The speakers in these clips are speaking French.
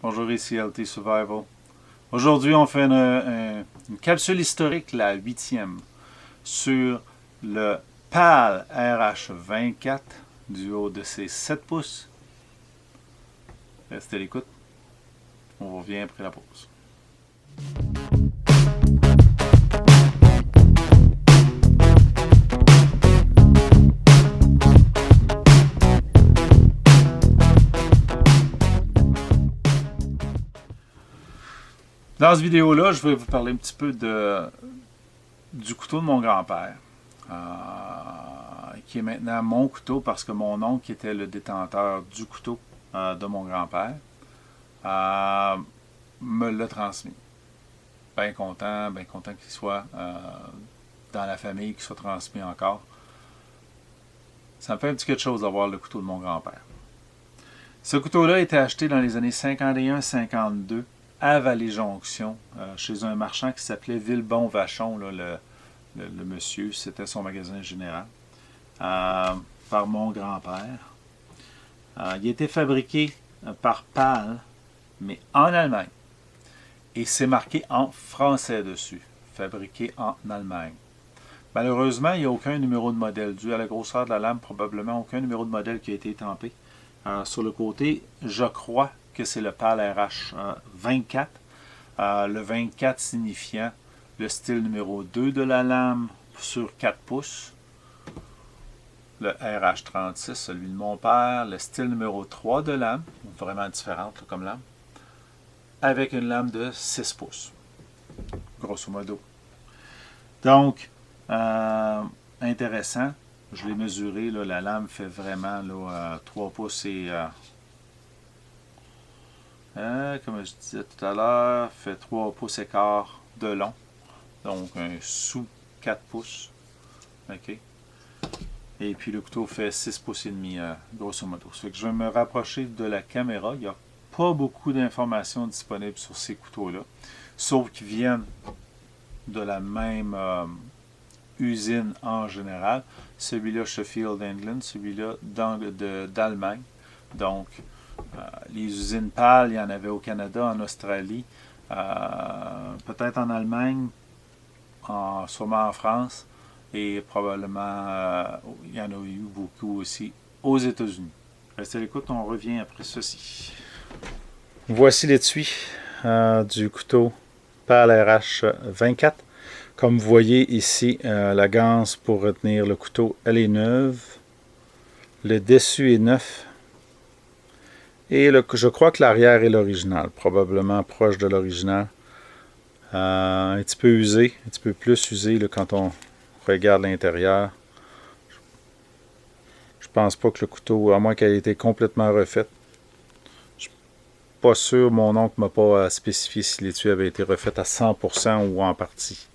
Bonjour, ici LT Survival. Aujourd'hui, on fait une capsule historique, la 8e, sur le PAL RH24 du haut de ses 7 pouces. Restez à l'écoute. On revient après la pause. Dans cette vidéo-là, je vais vous parler un petit peu du couteau de mon grand-père, qui est maintenant mon couteau parce que mon oncle était le détenteur du couteau de mon grand-père, me l'a transmis. Bien content qu'il soit dans la famille, qu'il soit transmis encore. Ça me fait un petit quelque chose d'avoir le couteau de mon grand-père. Ce couteau-là a été acheté dans les années 51-52 à Vallée-Jonction, chez un marchand qui s'appelait Villebon-Vachon, là, le monsieur, c'était son magasin général, par mon grand-père. Il a été fabriqué par PAL, mais en Allemagne. Et c'est marqué en français dessus, fabriqué en Allemagne. Malheureusement, il n'y a aucun numéro de modèle. Dû à la grosseur de la lame, probablement aucun numéro de modèle qui a été étampé. Sur le côté, je crois que c'est le PAL RH 24. Le 24 signifiant le style numéro 2 de la lame sur 4 pouces. Le RH 36, celui de mon père. Le style numéro 3 de lame, vraiment différente là, comme lame, avec une lame de 6 pouces, grosso modo. Donc, intéressant. Je l'ai mesuré, là, la lame fait vraiment là, 3 pouces et, comme je disais tout à l'heure, fait 3 pouces et quart de long. Donc, un sous 4 pouces. OK. Et puis, le couteau fait 6 pouces et demi, grosso modo. Ça fait que je vais me rapprocher de la caméra. Il n'y a pas beaucoup d'informations disponibles sur ces couteaux-là, sauf qu'ils viennent de la même usine en général. Celui-là, Sheffield, England, celui-là d'Allemagne. Donc, les usines PAL, il y en avait au Canada, en Australie, peut-être en Allemagne, sûrement en France, et probablement, il y en a eu beaucoup aussi aux États-Unis. Restez à l'écoute, on revient après ceci. Voici l'étui du couteau PAL RH 24. Comme vous voyez ici, la ganse pour retenir le couteau, elle est neuve. Le dessus est neuf. Et je crois que l'arrière est l'original, probablement proche de l'original. Un petit peu usé, un petit peu plus usé là, quand on regarde l'intérieur. Je pense pas que le couteau, à moins qu'elle ait été complètement refaite. Je suis pas sûr, mon oncle m'a pas spécifié si l'étui avait été refait à 100% ou en partie.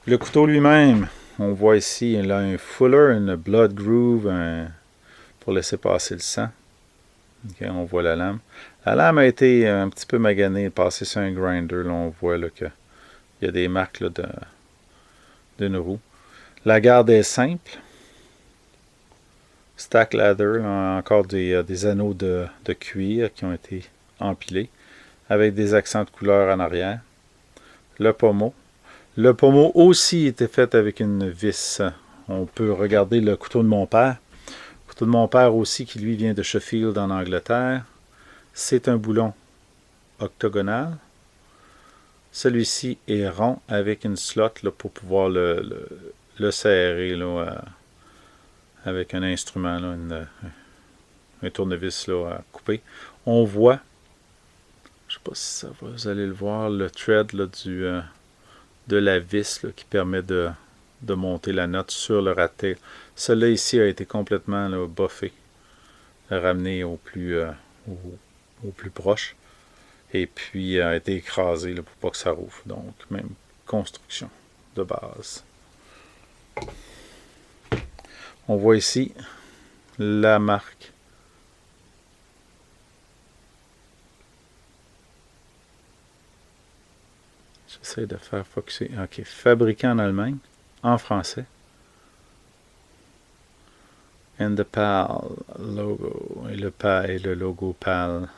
Le couteau lui-même, on voit ici, il a un fuller, une blood groove pour laisser passer le sang. Okay, on voit la lame. La lame a été un petit peu maganée, passée sur un grinder. Là, on voit qu'il y a des marques là, d'une roue. La garde est simple. Stack ladder, là, encore des anneaux de cuir qui ont été empilés, avec des accents de couleur en arrière. Le pommeau. Le pommeau aussi était fait avec une vis. On peut regarder le couteau de mon père. Le couteau de mon père aussi, qui lui vient de Sheffield en Angleterre. C'est un boulon octogonal. Celui-ci est rond avec une slot là, pour pouvoir le serrer là, avec un instrument, là, un tournevis là, à couper. On voit, je ne sais pas si ça va, vous allez le voir, le thread là, de la vis là, qui permet de monter la note sur le rat-tail. Celui-là ici a été complètement là, buffé, ramené au plus proche. Et puis a été écrasé là, pour pas que ça rouvre. Donc, même construction de base. On voit ici la marque. J'essaie de faire focuser. OK. Fabriqué en Allemagne, en français. And the PAL logo. Et le logo PAL.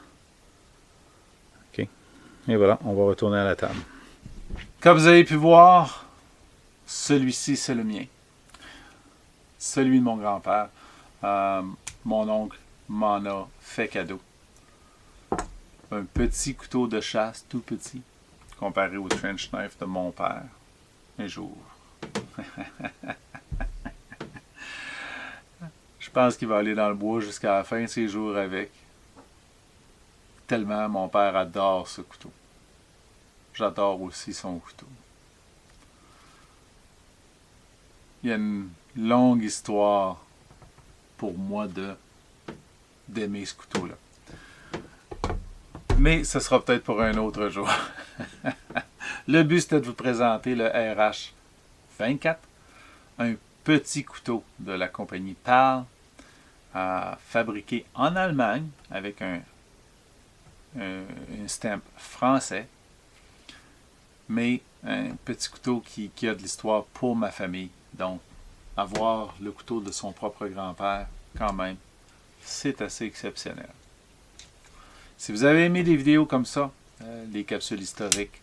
Et voilà, on va retourner à la table. Comme vous avez pu voir, celui-ci, c'est le mien. Celui de mon grand-père. Mon oncle m'en a fait cadeau. Un petit couteau de chasse, tout petit, comparé au trench knife de mon père. Un jour. Je pense qu'il va aller dans le bois jusqu'à la fin de ses jours avec. Tellement mon père adore ce couteau. J'adore aussi son couteau. Il y a une longue histoire pour moi d'aimer ce couteau-là. Mais ce sera peut-être pour un autre jour. Le but, c'était de vous présenter le RH24, un petit couteau de la compagnie PAL, fabriqué en Allemagne avec un stamp français, mais un petit couteau qui a de l'histoire pour ma famille. Donc, avoir le couteau de son propre grand-père, quand même, c'est assez exceptionnel. Si vous avez aimé des vidéos comme ça, les capsules historiques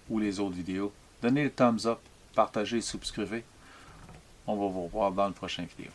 ou les autres vidéos, donnez le thumbs up, partagez et subscrivez. On va vous revoir dans le prochain vidéo.